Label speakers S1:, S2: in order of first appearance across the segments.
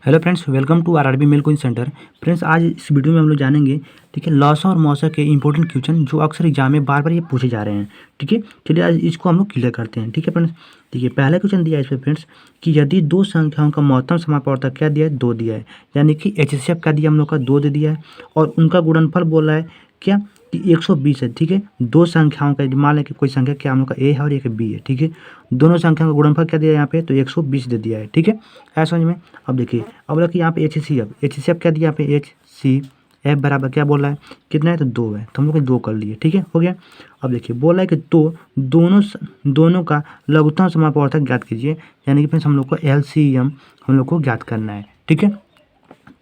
S1: Hello friends, welcome to RRB mail coaching centre. Friends, आज इस video में हम लोग जानेंगे, ठीक है, लॉसा और मौसा के इंपॉर्टेंट क्वेश्चन जो अक्सर एग्जाम में बार बार ये पूछे जा रहे हैं। ठीक है, चलिए आज इसको हम लोग क्लियर करते हैं। ठीक है फ्रेंड्स, देखिए पहला क्वेश्चन दिया है इसमें फ्रेंड्स कि यदि दो संख्याओं का महत्तम समापवर्तक क्या दिया है, 2 दिया है, यानी कि एचसीएफ क्या दिया हम लोग का, 2 दे दिया है, और उनका गुणनफल बोल रहा है क्या कि 120 है। ठीक है, दो संख्याओं का मान लें कि कोई संख्या क्या हम लोग का ए है और एक बी है। ठीक है, दोनों संख्याओं का गुणनफल क्या दिया है यहाँ पे, तो 120 दे दिया है। ठीक है, है समझ में। अब देखिए, अब बोला कि यहाँ पे एच सी एफ क्या दिया, यहाँ पे एच सी एफ बराबर क्या बोल रहा है, कितना है, तो 2 है, तो हम लोग 2 कर लिए। ठीक है, हो गया। अब देखिए बोल रहा है कि तो दोनों का लघुत्तम समापवर्तक ज्ञात कीजिए, यानी कि फ्रेंड्स हम लोग को एलसीएम हम लोग को ज्ञात करना है। ठीक है,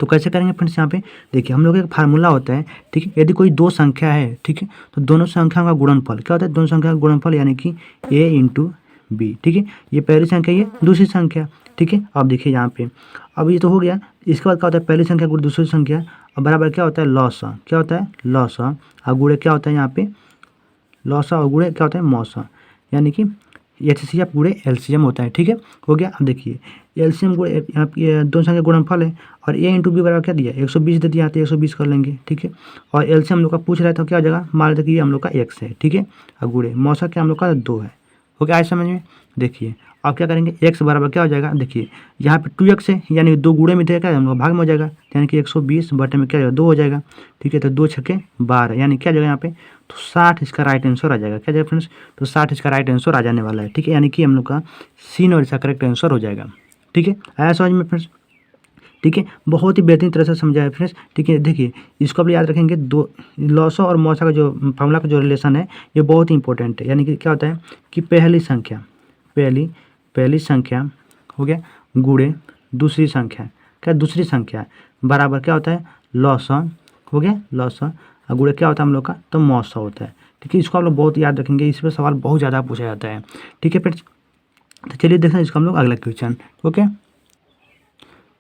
S1: तो कैसे करेंगे फ्रेंड्स, यहाँ पे देखिए हम लोग एक फार्मूला होता है। ठीक है, यदि कोई दो संख्या है, ठीक है, तो दोनों संख्याओं का गुणनफल क्या होता है, दोनों संख्या का गुणनफल यानी कि ए इंटू बी। ठीक है, ये पहली संख्या, ये दूसरी संख्या। ठीक है, अब देखिए यहाँ पे, अब ये तो हो गया। इसके बाद क्या होता है, पहली संख्या गुण दूसरी संख्या, और बराबर क्या होता है, लॉसा। क्या होता है, लॉसा। और गुणे क्या होता है यहाँ पे, लॉसा, और गुणे क्या होता है, मौसा, यानी कि एचसीएफ गुणे एलसीएम होता है। ठीक है, हो गया। अब देखिए एलसीएम गुणे यहाँ पे दोनों संख्या गुणनफल है, और ए इंटू बी बराबर क्या दिया, 120 दे दिया, तो 120 कर लेंगे। ठीक है, और एलसीएम हम लोग का पूछ रहा है तो क्या हो जाएगा, मान लेते कि ये हम लोग का एक्स है। ठीक है, और गुणे मौसा क्या हम लोग का 2 है। हो गया, आज समझ में। देखिए अब क्या करेंगे, एक्स बराबर क्या हो जाएगा, देखिए यहाँ पे 2x है, यानी 2 गुणे में क्या हम लोग भाग में हो जाएगा, यानी कि 120 बटे में क्या हो जाएगा, 2 हो जाएगा। ठीक है, तो 2 छक्के 12, यानी क्या जाएगा यहाँ पे, तो 60 इसका राइट आंसर आ जाएगा। क्या जाएगा फ्रेंड्स, तो 60 इसका राइट आंसर आ जाने वाला है। ठीक है, यानी कि हम लोग का सीन और इसका करेक्ट आंसर हो जाएगा। ठीक है, आया समझ में फ्रेंड्स। ठीक है, बहुत ही बेहतरीन तरह से समझाया फ्रेंड्स। ठीक है, देखिए इसको आप याद रखेंगे, दो लॉसा और मौसा का जो फार्मूला का जो रिलेशन है, ये बहुत ही इंपॉर्टेंट है। यानी कि क्या होता है कि पहली संख्या हो गया गुणे दूसरी संख्या, क्या दूसरी संख्या बराबर क्या होता है, लॉसा। हो गया, लॉसा, और गुणे क्या होता है हम लोग का, तो मौसा होता है। ठीक है, इसको आप लोग बहुत याद रखेंगे, इस पर सवाल बहुत ज़्यादा पूछा जाता है। ठीक है फ्रेंड्स, तो चलिए देखते हैं इसका हम लोग अगला क्वेश्चन। ओके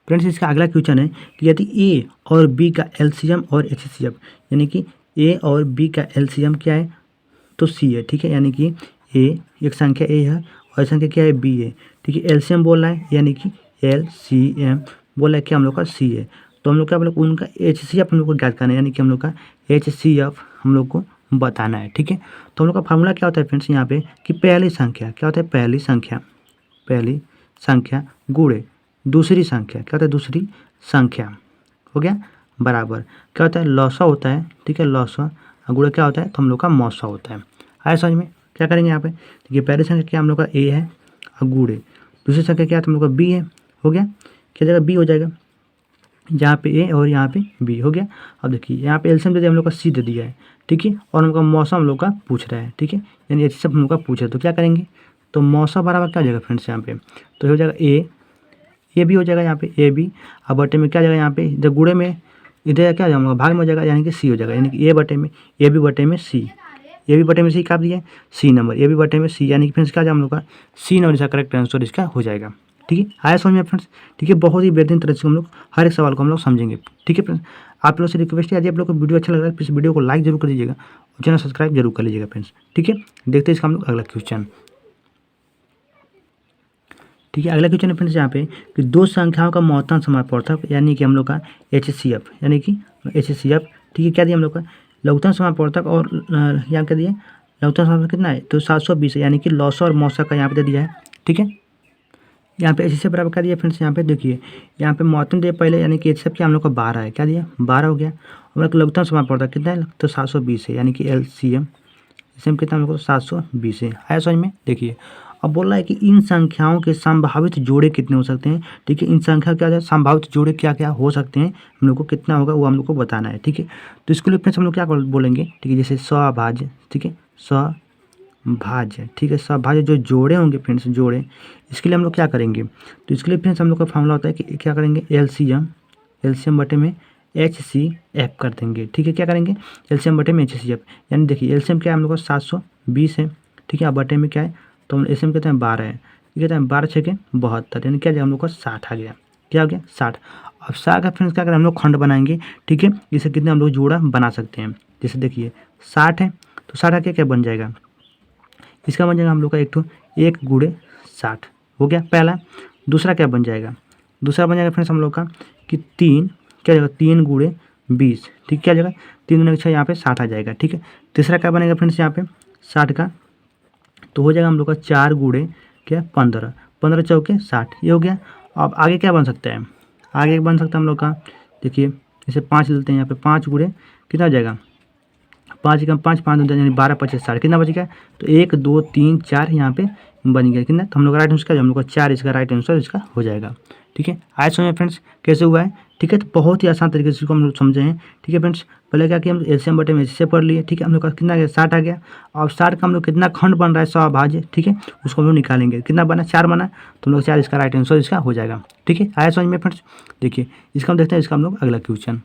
S1: फ्रेंड्स, इसका अगला क्वेश्चन है कि यदि ए और बी का एलसीएम और एचसीएफ, यानी कि ए और बी का एलसीएम क्या है, तो सी है। ठीक है, यानी कि ए एक संख्या ए है और संख्या क्या है, बी है। ठीक है, एलसीएम बोल रहा है, यानी कि एलसीएम बोल रहा है क्या हम लोग का, सी है। तो हम लोग क्या बोला, उनका एचसीएफ हम लोग को ज्ञात करना है, यानी कि हम लोग का एचसीएफ हम लोग को बताना है। ठीक है, तो हम लोग का फार्मूला क्या होता है फ्रेंड्स यहाँ पे कि पहली संख्या क्या होता है, पहली संख्या गुणे दूसरी संख्या क्या होता है, दूसरी संख्या। हो गया, बराबर क्या होता है, लॉसा होता है। ठीक है, लॉसा, और गुणा क्या होता है, तो हम लोग का मौसा होता है। आया समझ में। क्या करेंगे यहाँ पे, देखिए पहली संख्या क्या हम लोग का ए है, और गुणे दूसरी संख्या क्या है, तो हम लोग का बी है। हो गया, क्या जगह बी हो जाएगा, जहाँ पे ए और यहाँ पे बी। हो गया। अब देखिए यहाँ पे एलसीएम दे दिया हम लोग का, सी दे दिया है। ठीक है, और हम लोग का मौसा हम लोग का पूछ रहा है। ठीक है, यानी ऐसे सब हम लोग का पूछ रहा है, तो क्या करेंगे, तो मौसा बराबर क्या हो जाएगा फ्रेंड्स यहाँ पे, तो हो जाएगा ए बी हो जाएगा यहाँ पे, ए बी, अब बटे में क्या जाएगा यहाँ पे, जब गुणे में इधर क्या हो जाएगा, भाग में हो जाएगा, यानी कि सी हो जाएगा, यानी कि ए बी बटे में सी, ए बी बटे में सी क्या दिया है, सी नंबर, ए बी बटे में सी, यानी कि फ्रेंड्स क्या हम लोग का सी नंबर इसका करेक्ट आंसर इसका हो जाएगा। ठीक है, आया समझ में फ्रेंड्स। ठीक है, बहुत ही बेहतरीन तरह से हम लोग हर एक सवाल को हम लोग समझेंगे। ठीक है फ्रेंड्स, आप लोगों से रिक्वेस्ट है, यदि आप लोग को वीडियो अच्छा लग रहा है तो इस वीडियो को लाइक जरूर कर दीजिएगा और चैनल सब्सक्राइब जरूर कर लीजिएगा फ्रेंड्स। ठीक है, देखते हैं इसका हम लोग अगला क्वेश्चन। ठीक है, अगला क्वेश्चन है फ्रेंड्स यहाँ पे कि दो संख्याओं का महत्तम समापवर्तक, यानी कि हम लोग का एचसीएफ, यानी कि एचसीएफ। ठीक है, क्या दिया हम लोग का लघुत्तम समापवर्तक, और यहाँ क्या दिया, लघुत्तम समापवर्तक कितना है, तो 720 है, यानी कि लॉसा और मौसा का यहाँ पे दे दिया है। ठीक है, यहाँ पे एचसीएफ बराबर क्या दिया फ्रेंड्स, यहाँ पे देखिए यहाँ पे महत्तम दिया पहले, यानी कि एचसीएफ क्या हम लोग का 12 है, क्या दिया 12 हो गया। हम लोग लघुत्तम समापवर्तक कितना है, तो 720 है, यानी कि एलसीएम कितना हम लोग को 720 है। आया समझ में। देखिए अब बोल रहा है कि इन संख्याओं के संभावित जोड़े कितने हो सकते हैं। ठीक है, इन संख्या क्या है, संभावित जोड़े क्या क्या हो सकते हैं, हम लोग को कितना होगा वो हम लोग को बताना है। ठीक है, तो इसके लिए फ्रेंड्स हम लोग क्या बोलेंगे, ठीक है, जैसे सभाज्य। ठीक है, सभाज्य। ठीक है, सभाज्य जो जोड़े होंगे फ्रेंड्स, जोड़े, इसके लिए हम लोग क्या करेंगे, तो इसके लिए फ्रेंड्स हम लोग का फॉर्मूला होता है कि क्या करेंगे, एलसीएम बटे में एचसीएफ कर देंगे। ठीक है, क्या करेंगे, एलसीएम बटे में एचसीएफ, यानी देखिए एलसीएम क्या है हम लोग का 720 है। ठीक है, अब बटे में क्या है, तो हम एलसीएम कहते हैं 12 है। ये कहते हैं 12 छके 72, यानी क्या हम लोग का 60 आ गया। क्या हो गया, 60। अब 60 का फ्रेंड्स क्या करें, हम लोग खंड बनाएंगे। ठीक है, इसे कितने हम लोग जोड़ा बना सकते हैं, जैसे देखिए 60 है, तो 60 का क्या क्या बन जाएगा, इसका बन जाएगा हम लोग का एक गुणे 60। हो गया पहला। दूसरा क्या बन जाएगा, दूसरा बन जाएगा फ्रेंड्स हम लोग का कि 3 क्या हो जाएगा 3 गुणे 20, ठीक क्या हो जाएगा 3 दूनी 6 यहाँ पे 60 आ जाएगा, ठीक है। तीसरा क्या बनेगा फ्रेंड्स यहाँ पे 60 का, तो हो जाएगा हम लोग का 4 गुणे क्या 15, 15 चौके 60, ये हो गया। अब आगे क्या बन सकता है, आगे बन सकता है हम लोग का, देखिए जैसे 5 लेते हैं यहाँ पे 5 गुणे कितना हो जाएगा 5 कम 5 5 यानी 12 25 60, कितना बच गया, तो 1 2 3 4 यहाँ पे बन गया कितना, तो हम लोग का राइट आंसर क्या हम लोग का 4 इसका राइट आंसर इसका हो जाएगा, ठीक है। आज समझे फ्रेंड्स कैसे हुआ है, ठीक है। तो बहुत ही आसान तरीके से इसको हम लोग समझे हैं, ठीक है फ्रेंड्स। पहले क्या किया हम एलसीएम बटे में एचसीएफ कर लिए, ठीक है। हम लोग का कितना आ गया 60 आ गया, और 60 का हम लोग कितना खंड बन रहा है 100 भाज्य, ठीक है, उसको हम लोग निकालेंगे, कितना बना 4 बना, तो हम लोग 4 इसका राइट आंसर इसका हो जाएगा, ठीक है। आया समझ में फ्रेंड्स। देखिए इसका हम देखते हैं, इसका हम लोग अगला क्वेश्चन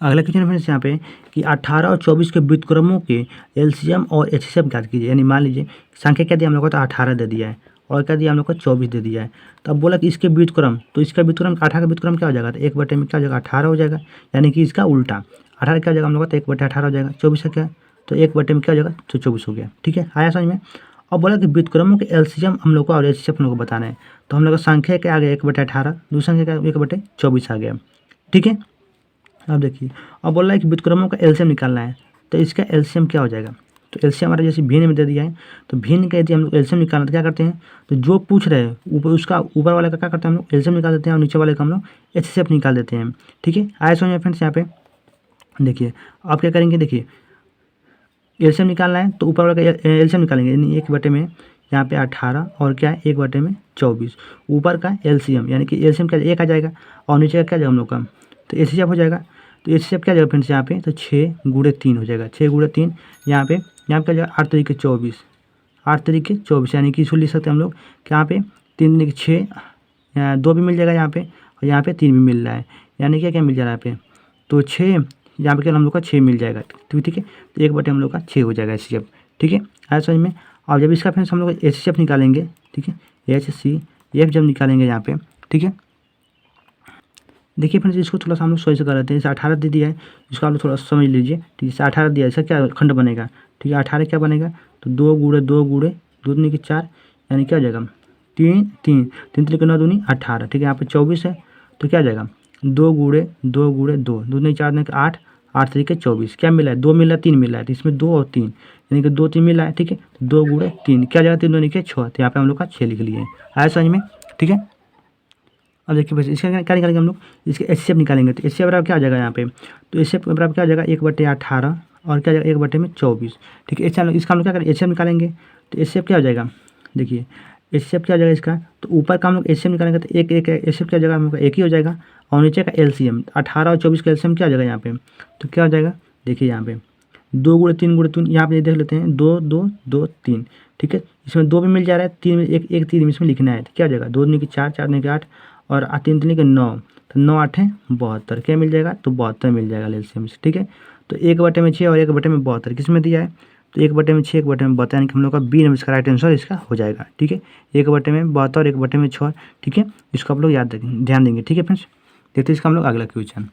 S1: फ्रेंड्स यहाँ पे कि 18 और 24 के व्युत्क्रमों के एलसीएम और एचसीएफ ज्ञात कीजिए। यानी मान लीजिए संख्या क्या दिया हम लोग को, तो 18 दे दिया है और क्या दिया हम लोग को 24 दे दिया है। तो अब बोला कि इसके व्युत्क्रम, तो इसका व्युत्क्रम 18 का व्युत्क्रम क्या हो जाएगा, तो 1/में क्या हो जाएगा 18 हो जाएगा, यानी कि इसका उल्टा 18 क्या हो जाएगा हम लोग का, तो 1/18 हो जाएगा। 24 का क्या, तो 1/में क्या हो जाएगा, तो 24 हो गया, ठीक है। आया समझ में। अब बोला कि व्युत्क्रमों के एलसीएम हम लोग को और एचसीएफ हम लोग को बताना है, तो हम लोग का संख्या क्या आ गया 1/18, दूसरी संख्या क्या 1/24 आ गया, ठीक है। अब देखिए अब बोल रहा है कि व्युत्क्रमों का एलसीएम निकालना है, तो इसका एलसीएम क्या हो जाएगा, तो एलसीएम हमारा जैसे भिन्न में दे दिया है, तो भिन्न का यदि हम लोग एलसीएम निकालना तो क्या करते हैं, तो जो पूछ रहे हैं ऊपर उसका ऊपर वाले का क्या करते हैं हम लोग एलसीएम निकाल देते हैं, और नीचे वाले का हम लोग एचसीएफ निकाल देते हैं, ठीक है। आया समझ में फ्रेंड्स। यहाँ पे देखिए आप क्या करेंगे, देखिए एलसीएम निकालना है तो ऊपर वाले का एलसीएम निकालेंगे, यानी 1/में यहाँ पे 18 और क्या है 1/में 24, ऊपर का एलसीएम यानी कि एलसीएम क्या 1 आ जाएगा, और नीचे का क्या जाएगा हम लोग का, तो एचसीएफ हो जाएगा। तो एचसीएफ क्या जाएगा फ्रेंड्स यहाँ पे, तो 6 गुणे 3 हो जाएगा, 6 गुणे 3 यहाँ पे क्या जाएगा 8 तरीके 24, 8 तरीके 24, यानी कि इसको लिख सकते हैं हम लोग कि यहाँ पे 3 तरीके 6, 2 भी मिल जाएगा यहाँ पे, और यहाँ पे 3 भी मिल रहा है, यानी क्या क्या मिल जा रहा है यहाँ पे, तो 6 यहाँ पे क्या हम लोग का 6 मिल जाएगा, ठीक है। तो 1/में हम लोग का 6 हो जाएगा एचसीएफ, ठीक है। आया समझ में। और जब इसका फ्रेंड्स हम लोग एचसीएफ निकालेंगे, ठीक है, एचसीएफ जब निकालेंगे यहाँ पे, ठीक है। देखिए फ्रेंड्स इसको थोड़ा सा हम लोग सोच से कर लेते हैं, जैसे 18 दे दिया है, इसको आप लोग थोड़ा समझ लीजिए, ठीक है। 18 दिया है, इसका क्या खंड बनेगा, ठीक है। 18 क्या बनेगा, तो 2 गुणे 2 गुणे 2 दूनी की 4, यानी क्या हो जाएगा 3 3 3 तरीके 9 दूनी 18, ठीक है। यहाँ पे 24 है, तो क्या हो जाएगा 2 गुणे 2 गुणे 2 दूनी 4 दूनी 8 8 तरीके 24, क्या मिला है 2 मिला है 3 मिला है, तो इसमें 2 और 3 यानी कि 2 3 मिला है, ठीक है। 2 गुणे 3 क्या जाएगा 3 दूनी के 6, तो यहाँ पे हम लोग का 6 लिख लिए। आया समझ में, ठीक है। अब देखिए बस इसका क्या निकालेंगे हम लोग, इसके एचसीएफ निकालेंगे, तो एचसीएफ बराबर क्या हो जाएगा यहाँ पे, तो एचसीएफ बराबर क्या हो जाएगा 1/18 और क्या जाएगा 1/में 24, ठीक है। इसका हम लोग क्या करेंगे एचसीएफ निकालेंगे, तो एचसीएफ क्या हो जाएगा, देखिए एचसीएफ क्या हो जाएगा इसका, तो ऊपर का हम लोग एचसीएफ निकालेंगे तो एक एक एचसीएफ क्या हो जाएगा हम लोग एक ही हो जाएगा, और नीचे का एलसीएम 18 और 24 का एलसीएम क्या हो जाएगा यहाँ पे, तो क्या हो जाएगा देखिए यहाँ पे 2 गुणे 3 गुणे 3, यहाँ पे देख लेते हैं 2 2 2 3, ठीक है। इसमें 2 भी मिल जा रहा है, 3 में एक 3 इसमें लिखना है, तो क्या हो जाएगा 2 दूनी की 4 4 दूनी की 8 और 3 दूनी के 9, तो 9 8 है 72, क्या मिल जाएगा, तो 72 मिल जाएगा एलसीएम से, ठीक है। तो 1/में 6 और 1/में 72 किस में दिया है, तो 1/में 6 1/में 72, यानी कि हम लोग का बी नंबर इसका राइट आंसर इसका हो जाएगा, ठीक है। 1/में 72 और 1/में 6, ठीक है। इसको आप लोग याद रखेंगे ध्यान देंगे, ठीक है फ्रेंड्स। देखते हैं इसका हम लोग अगला क्वेश्चन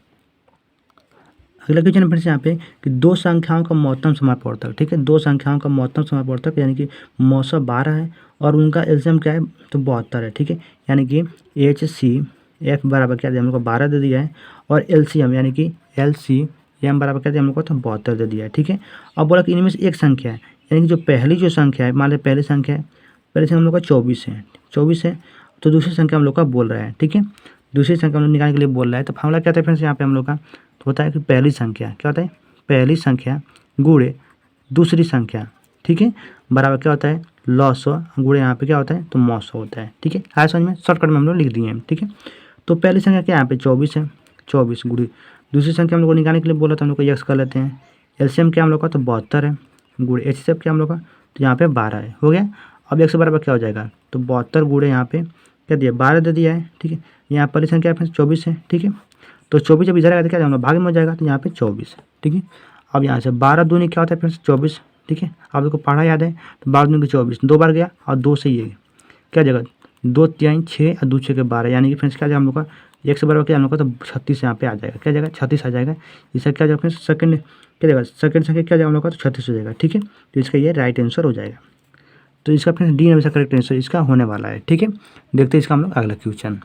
S1: फ्रेंड्स यहाँ पे कि 2 संख्याओं का महत्तम समापवर्तक, ठीक है। 2 संख्याओं का महत्तम समापवर्तक यानी कि मौसा 12 है और उनका एलसीएम क्या है, तो 72 है, ठीक है। यानी कि एचसीएफ बराबर क्या दिया हम लोग को 12 दे दिया है, और एलसीएम यानी कि एलसीएम बराबर क्या दिया हम लोग को, तो 72 दे दिया है, ठीक है। अब बोला कि इनमें से एक संख्या है, यानी कि जो पहली जो संख्या है, मान लो पहली संख्या है, पहले से हम लोग का 24 है, तो दूसरी संख्या हम लोग का बोल रहा है, ठीक है। दूसरी संख्या हम लोग निकालने के लिए बोल रहा है, तो फॉर्मूला क्या होता है फ्रेंड्स यहाँ पे हम लोग का, तो होता है कि पहली संख्या क्या होता है, पहली संख्या गुणे दूसरी संख्या, ठीक है, बराबर क्या होता है लॉसो गुणे यहाँ पे क्या होता है, तो मौसो होता है, ठीक है। आया समझ में, शॉर्टकट में हम लोग लिख दिए हैं, ठीक है। तो पहली संख्या क्या यहाँ पे 24 है, 24 गुणे दूसरी संख्या हम लोग को निकालने के लिए बोला था, हम लोग को यक्स कर लेते हैं। एलसीएम क्या हम लोग का, तो 72 है, गुणे एचसीएफ क्या हम लोग का, तो यहाँ पे 12 है, हो गया। अब एक से बराबर क्या हो जाएगा, तो 72 गुणे यहाँ पे क्या दिया 12 दे दिया है, ठीक है। यहाँ पहली संख्या फिर 24 है, ठीक है। तो 24 जब इधर आएगा तो क्या जाएगा भाग में हो जाएगा, तो यहाँ पे 24, ठीक है। अब यहाँ से 12 दूनी क्या होता है फिर 24, ठीक है। आप लोग को पढ़ा याद है, तो 12 दूनी 24 2 बार गया, और 2 से ये क्या जगह 2 3 6 और 2 6 के 12, यानी कि फ्रेंड्स क्या जाएगा हम लोग का एक से बराबर क्या हम लोग का, तो 36 यहाँ पे आ जाएगा, क्या जाएगा 36 आ जाएगा। इसका क्या जाएगा फ्रेंड्स सेकंड क्या जाएगा, सेकंड संख्या क्या जाएगा हम लोग का, तो 36 हो जाएगा, ठीक है। तो इसका ये राइट आंसर हो जाएगा। तो इसका फ्रेंड्स डी नंबर का करेक्ट आंसर इसका होने वाला है, ठीक है। देखते हैं इसका हम लोग अगला क्वेश्चन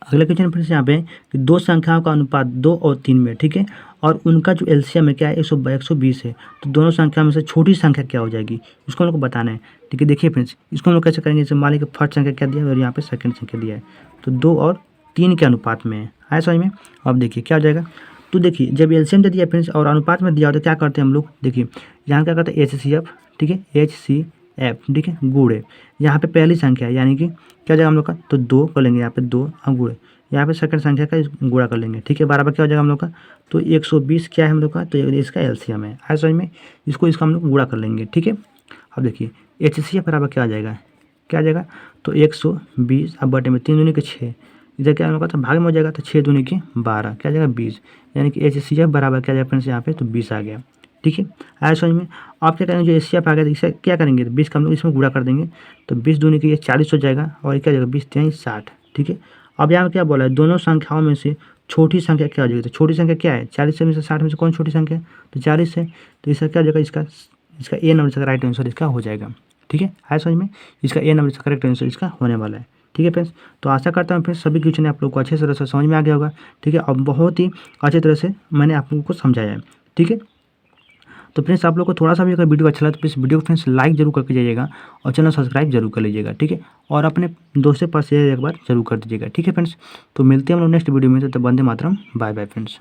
S1: अगला क्वेश्चन फ्रेंड्स यहाँ पे कि दो संख्याओं का अनुपात 2 और 3 में, ठीक है, और उनका जो एलसीएम है क्या है 120 है, तो दोनों संख्या में से छोटी संख्या क्या हो जाएगी, इसको हम लोग को बताना है। ठीक है, देखिए फ्रेंड्स इसको हम लोग कैसे करेंगे, जैसे मान लीजिए फर्स्ट संख्या क्या दिया है और यहाँ पे सेकंड संख्या दिया है, तो 2 और 3 के अनुपात में है, आया समझ में। अब देखिए क्या हो जाएगा, तो देखिए जब एलसीएम दे दिया फ्रेंड्स और अनुपात में दिया हो तो क्या करते हैं हम लोग, देखिए यहाँ क्या करते हैं HCF, ठीक है, HCF, ठीक है, गुणे यहाँ पे पहली संख्या है यानी कि क्या हो जाएगा हम लोग का, तो 2 कर लेंगे यहाँ पे 2 और गुणे यहाँ पे सेकंड संख्या का गुणा कर लेंगे, ठीक है, बराबर क्या हो जाएगा हम लोग का, तो 120 क्या है हम लोग का, तो इसका एलसीएम है, आया समझ में, इसका हम लोग गुणा कर लेंगे, ठीक है। अब देखिए HCF बराबर क्या आ जाएगा, क्या आ जाएगा, तो 120 अब बटे में 3 दूनी के 6, इधर क्या होगा तो भाग में हो जाएगा, तो 6 दूनी के 12 क्या आ जाएगा 20, यानी कि HCF बराबर क्या आ जाएगा फ्रेंड्स यहाँ पे, तो 20 आ गया, ठीक है, आया समझ में। आप क्या करेंगे, जो HCF आ गया तो इसका क्या करेंगे, तो 20 का हम लोग इसमें गुणा कर देंगे, तो 20 दूनी के ये 40 हो जाएगा और ये क्या हो जाएगा 20 3 60, ठीक है। अब यहाँ पे क्या बोला है, दोनों संख्याओं में से छोटी संख्या क्या हो जाएगी, तो छोटी संख्या क्या है 40 में से 60 में से कौन छोटी संख्या है, तो 40 है, तो इसका क्या हो जाएगा, इसका ए नंबर इसका राइट आंसर इसका हो जाएगा, ठीक है, आया समझ में, इसका ए नंबर इसका करेक्ट आंसर इसका होने वाला है, ठीक है फ्रेंड्स। तो आशा करता हूँ फ्रेंड्स सभी क्वेश्चन आप लोग को अच्छे तरह से समझ में आ गया होगा, ठीक है, और बहुत ही अच्छे तरह से मैंने आप लोगों को समझाया है, ठीक है। तो फ्रेंड्स आप लोग को थोड़ा सा भी अगर वीडियो अच्छा लगा तो प्लीज़ वीडियो को फ्रेंड्स लाइक जरूर करके जाइएगा और चैनल सब्सक्राइब जरूर कर लीजिएगा, ठीक है, और अपने दोस्तों के पास शेयर एक बार जरूर कर दीजिएगा, ठीक है फ्रेंड्स। तो मिलते हैं हम लोग नेक्स्ट वीडियो में, तो Vande Mataram, bye bye friends.